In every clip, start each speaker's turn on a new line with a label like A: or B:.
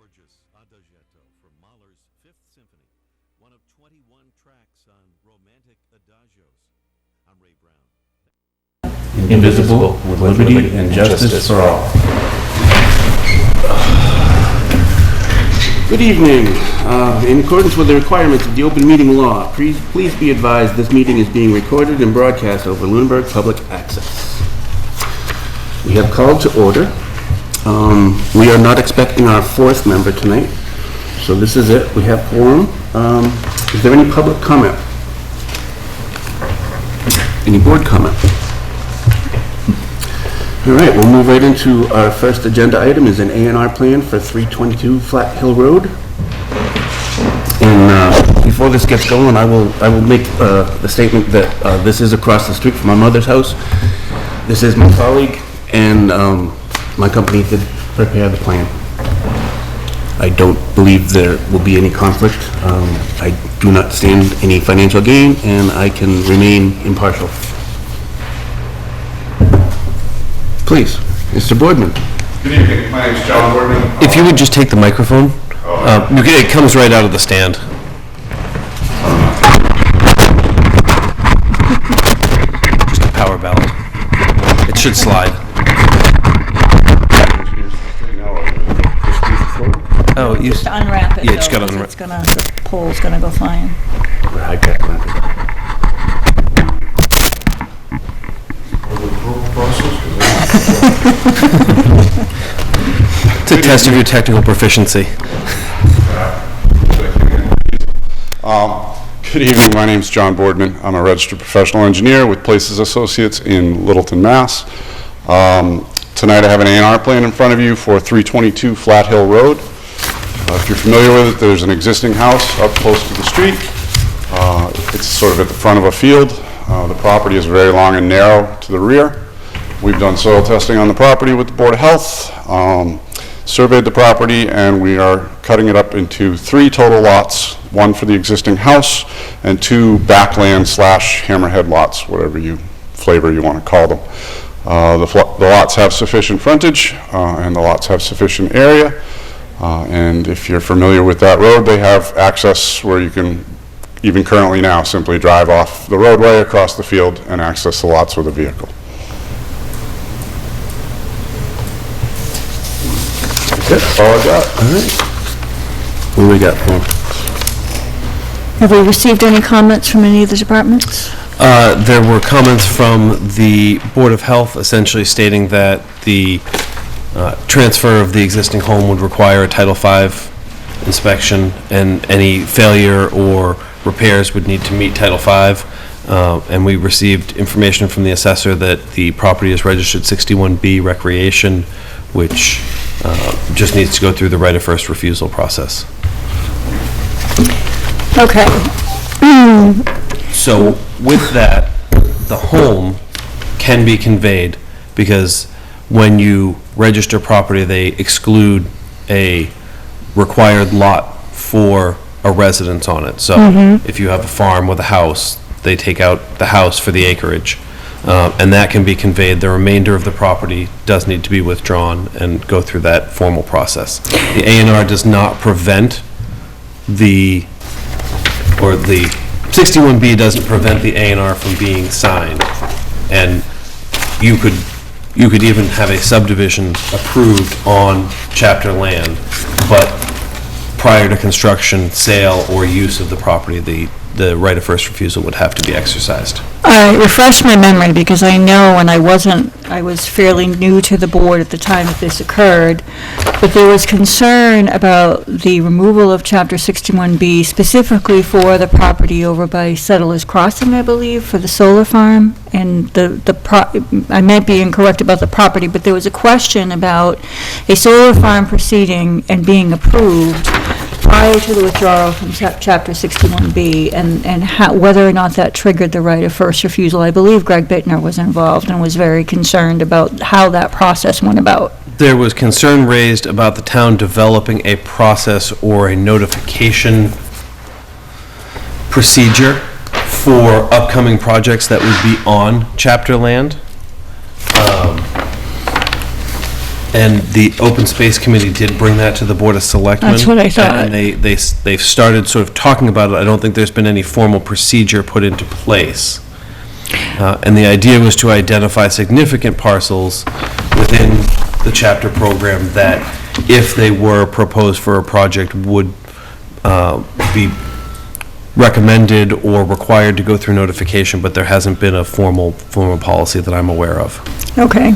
A: gorgeous Adagietto from Mahler's Fifth Symphony, one of 21 tracks on romantic adagios. I'm Ray Brown.
B: Indivisible, with liberty and justice for all. Good evening. In accordance with the requirements of the open meeting law, please be advised this meeting is being recorded and broadcast over Lunenburg Public Access. We have called to order. We are not expecting our fourth member tonight, so this is it. We have quorum. Is there any public comment? Any board comment? All right, we'll move right into our first agenda item is an A&R plan for 322 Flat Hill Road. And before this gets going, I will make the statement that this is across the street from my mother's house. This is my colleague, and my company did prepare the plan. I don't believe there will be any conflict. I do not stand any financial gain, and I can remain impartial. Please, Mr. Boardman.
C: Good evening. My name is John Boardman.
D: If you would just take the microphone, it comes right out of the stand. Just a power ballot. It should slide. Oh, you
E: Just to unwrap it.
D: Yeah, just
E: though,
D: gotta
E: 'cause
D: unwrap.
E: the pole's gonna go flying.
B: High-tech method.
D: It's a test of your technical proficiency.
C: Good evening. My name is John Boardman. I'm a registered professional engineer with Places Associates in Littleton, Mass. Tonight I have an A&R plan in front of you for 322 Flat Hill Road. If you're familiar with it, there's an existing house up close to the street. It's sort of at the front of a field. The property is very long and narrow to the rear. We've done soil testing on the property with the Board of Health, surveyed the property, and we are cutting it up into 3 total lots, 1 for the existing house and 2 backland / hammerhead lots, whatever flavor you want to call them. The lots have sufficient frontage and the lots have sufficient area. And if you're familiar with that road, they have access where you can, even currently now, simply drive off the roadway across the field and access the lots with a vehicle. That's all I got.
B: All right. What do we got for?
E: Have we received any comments from any of the departments?
D: There were comments from the Board of Health essentially stating that the transfer of the existing home would require a Title V inspection, and any failure or repairs would need to meet Title V. And we received information from the assessor that the property is registered 61B Recreation, which just needs to go through the right of first refusal process.
E: Okay.
D: So with that, the home can be conveyed, because when you register property, they exclude a required lot for a residence on it. So if you have a farm with a house, they take out the house for the acreage. And that can be conveyed. The remainder of the property does need to be withdrawn and go through that formal process. The A&R does not prevent the 61B doesn't prevent the A&R from being signed. And you could even have a subdivision approved on chapter land, but prior to construction, sale, or use of the property, the right of first refusal would have to be exercised.
E: Refresh my memory, because I know when I was fairly new to the board at the time that this occurred, but there was concern about the removal of Chapter 61B specifically for the property over by Settlers Crossing, I believe, for the solar farm. And I might be incorrect about the property, but there was a question about a solar farm proceeding and being approved prior to the withdrawal from Chapter 61B, and whether or not that triggered the right of first refusal. I believe Greg Bittner was involved and was very concerned about how that process went about.
D: There was concern raised about the town developing a process or a notification procedure for upcoming projects that would be on chapter land. And the Open Space Committee did bring that to the Board of Selectmen.
E: That's what I thought.
D: And they've started sort of talking about it. I don't think there's been any formal procedure put into place. And the idea was to identify significant parcels within the chapter program that, if they were proposed for a project, would be recommended or required to go through notification, but there hasn't been a formal policy that I'm aware of.
E: Okay.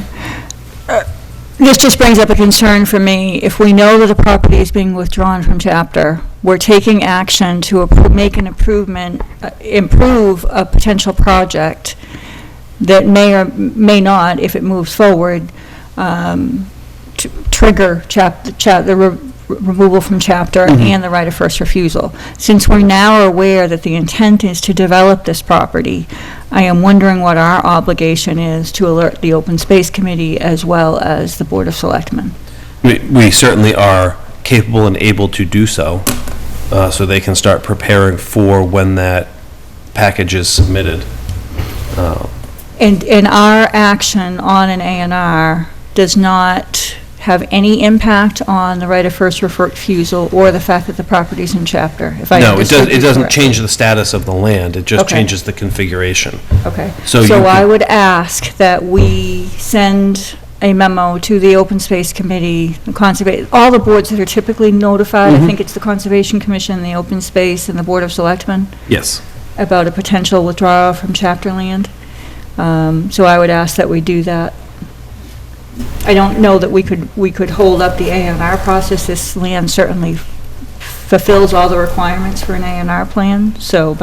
E: This just brings up a concern for me. If we know that a property is being withdrawn from chapter, we're taking action to make an improvement, improve a potential project that may or may not, if it moves forward, trigger the removal from chapter and the right of first refusal. Since we're now aware that the intent is to develop this property, I am wondering what our obligation is to alert the Open Space Committee as well as the Board of Selectmen.
D: We certainly are capable and able to do so, so they can start preparing for when that package is submitted.
E: And our action on an A&R does not have any impact on the right of first refusal or the fact that the property's in chapter, if I
D: No, it
E: understood you
D: doesn't
E: correctly.
D: change the status of the land, it just
E: Okay.
D: changes the configuration.
E: Okay,
D: So
E: so
D: you
E: I
D: could-
E: would ask that we send a memo to the Open Space Committee, the Conservation, all the boards that are typically notified, I think it's the Conservation Commission, the Open Space, and the Board of Selectmen,
D: Yes.
E: about a potential withdrawal from chapter land. So I would ask that we do that. I don't know that we could hold up the A&R process. This land certainly fulfills all the requirements for an A&R plan, so, but